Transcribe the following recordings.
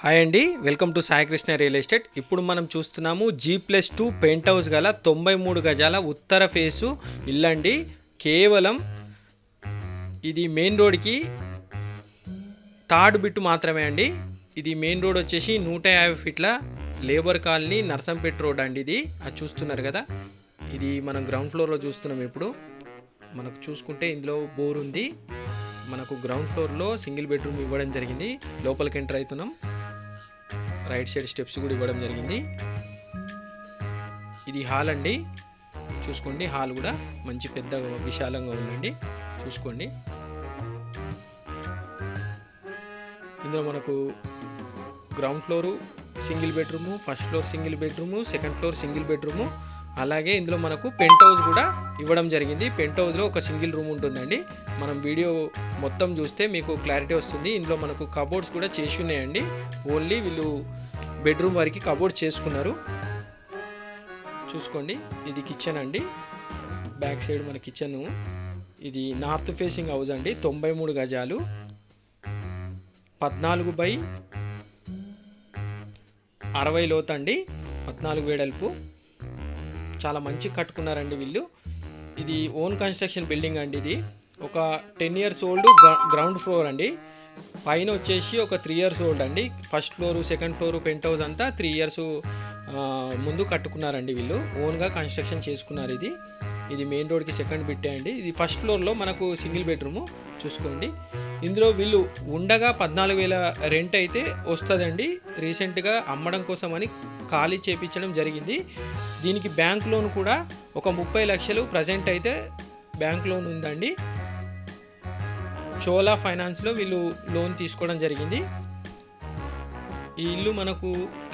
Hi అండి, welcome to Sai Krishna real estate. ఇప్పుడు మనం చూస్తున్నాము G+2 పెయింట్ హౌస్ గల 93 గజాల ఉత్తర ఫేసు ఇల్లండి. కేవలం ఇది మెయిన్ రోడ్కి థర్డ్ బిట్ మాత్రమే అండి. ఇది మెయిన్ రోడ్ వచ్చేసి 150 ఫీట్ల లేబర్ కాలనీ నర్సంపేట రోడ్ అండి. ఇది అది చూస్తున్నారు కదా, ఇది మనం గ్రౌండ్ ఫ్లోర్లో చూస్తున్నాం. ఇప్పుడు మనకు చూసుకుంటే ఇందులో బోర్ ఉంది. మనకు గ్రౌండ్ ఫ్లోర్లో సింగిల్ బెడ్రూమ్ ఇవ్వడం జరిగింది. లోపలికి ఎంటర్ అవుతున్నాం. రైట్ సైడ్ స్టెప్స్ కూడా ఇవ్వడం జరిగింది. ఇది హాల్ అండి. చూసుకోండి, హాల్ కూడా మంచి పెద్ద విశాలంగా ఉందండి. చూసుకోండి, ఇందులో మనకు ground floor single bedroom, first floor single bedroom, second floor single bedroom, అలాగే ఇందులో మనకు పెంట్ హౌస్ కూడా ఇవ్వడం జరిగింది. పెంట్ హౌస్లో ఒక సింగిల్ రూమ్ ఉంటుందండి. మనం వీడియో మొత్తం చూస్తే మీకు క్లారిటీ వస్తుంది. ఇందులో మనకు కబోర్డ్స్ కూడా చేసి ఉన్నాయండి. ఓన్లీ వీళ్ళు బెడ్రూమ్ వరకు కబోర్డ్ చేసుకున్నారు. చూసుకోండి, ఇది కిచెన్ అండి. బ్యాక్ సైడ్ మన కిచెన్. ఇది నార్త్ ఫేసింగ్ హౌస్ అండి. 93 గజాలు, 14x60 లోతు అండి, 14 వెడల్పు. చాలా మంచి కట్టుకున్నారండి వీళ్ళు. ఇది ఓన్ కన్స్ట్రక్షన్ బిల్డింగ్ అండి. ఇది ఒక 10 years ఓల్డ్ గ్రౌండ్ ఫ్లోర్ అండి. పైన వచ్చేసి ఒక 3 years ఓల్డ్ అండి. First floor, second floor, penthouse అంతా 3 years ముందు కట్టుకున్నారండి. వీళ్ళు ఓన్గా కన్స్ట్రక్షన్ చేసుకున్నారు. ఇది మెయిన్ రోడ్కి సెకండ్ బిట్టే అండి. ఇది ఫస్ట్ ఫ్లోర్లో మనకు సింగిల్ బెడ్రూము. చూసుకోండి, ఇందులో వీళ్ళు ఉండగా 14,000 రెంట్ అయితే వస్తుందండి. రీసెంట్గా అమ్మడం కోసం అని ఖాళీ చేపించడం జరిగింది. దీనికి బ్యాంక్ లోన్ కూడా ఒక 30 లక్షలు ప్రజెంట్ అయితే బ్యాంక్ లోన్ ఉందండి. చోలా ఫైనాన్స్లో వీళ్ళు లోన్ తీసుకోవడం జరిగింది. ఈ ఇల్లు మనకు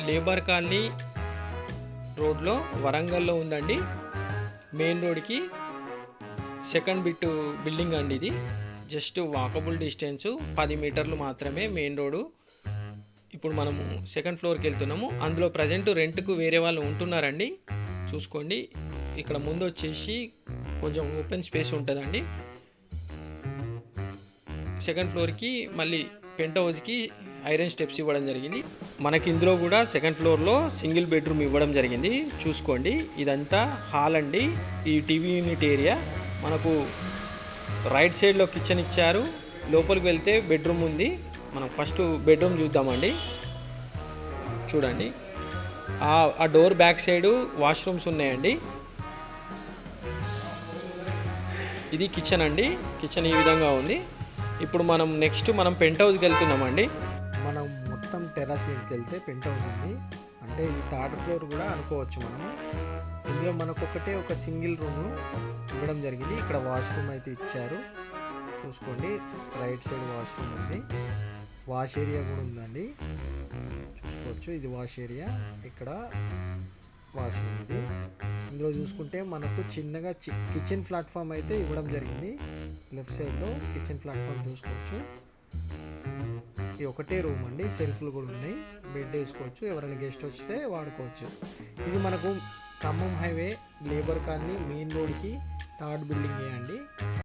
లేబర్ కాలనీ రోడ్లో వరంగల్లో ఉందండి. మెయిన్ రోడ్కి సెకండ్ బిట్ బిల్డింగ్ అండి. ఇది జస్ట్ వాకబుల్ డిస్టెన్స్ 10 మీటర్లు మాత్రమే మెయిన్ రోడ్డు. ఇప్పుడు మనము సెకండ్ ఫ్లోర్కి వెళ్తున్నాము. అందులో ప్రజెంట్ రెంట్కు వేరే వాళ్ళు ఉంటున్నారండి. చూసుకోండి, ఇక్కడ ముందు వచ్చేసి కొంచెం ఓపెన్ స్పేస్ ఉంటుందండి. సెకండ్ ఫ్లోర్కి మళ్ళీ పెంట్ హౌస్కి ఐరన్ స్టెప్స్ ఇవ్వడం జరిగింది. మనకి ఇందులో కూడా సెకండ్ ఫ్లోర్లో సింగిల్ బెడ్రూమ్ ఇవ్వడం జరిగింది. చూసుకోండి, ఇదంతా హాల్ అండి. ఈ టీవీ యూనిట్ ఏరియా. మనకు రైట్ సైడ్లో కిచెన్ ఇచ్చారు. లోపలికి వెళ్తే బెడ్రూమ్ ఉంది. మనం ఫస్ట్ బెడ్రూమ్ చూద్దామండి. చూడండి, ఆ డోర్ బ్యాక్ సైడ్ వాష్రూమ్స్ ఉన్నాయండి. ఇది కిచెన్ అండి. కిచెన్ ఈ విధంగా ఉంది. ఇప్పుడు మనం నెక్స్ట్ పెంట్ హౌస్కి వెళ్తున్నామండి. మనం మొత్తం టెర్రస్ మీదకి వెళ్తే పెంట్ హౌస్ ఉంది. అంటే ఇది థర్డ్ ఫ్లోర్ కూడా అనుకోవచ్చు మనము. ఇందులో మనకు ఒక సింగిల్ రూమ్ ఇవ్వడం జరిగింది. ఇక్కడ వాష్రూమ్ అయితే ఇచ్చారు. చూసుకోండి, రైట్ సైడ్ వాష్రూమ్ ఉంది. వాష్ ఏరియా కూడా ఉందండి. చూసుకోవచ్చు, ఇది వాష్ ఏరియా, ఇక్కడ వాష్రూమ్ ఇది. ఇందులో చూసుకుంటే మనకు చిన్నగా కిచెన్ ప్లాట్ఫామ్ అయితే ఇవ్వడం జరిగింది. లెఫ్ట్ సైడ్లో కిచెన్ ప్లాట్ఫామ్ చూసుకోవచ్చు. ఇది ఒకటే రూమ్ అండి. సెల్ఫ్లు కూడా ఉన్నాయి. బెడ్ వేసుకోవచ్చు, ఎవరైనా గెస్ట్ వస్తే వాడుకోవచ్చు. ఇది మనకు Khammam highway labour colony main రోడ్కి థర్డ్ బిల్డింగ్ అండి.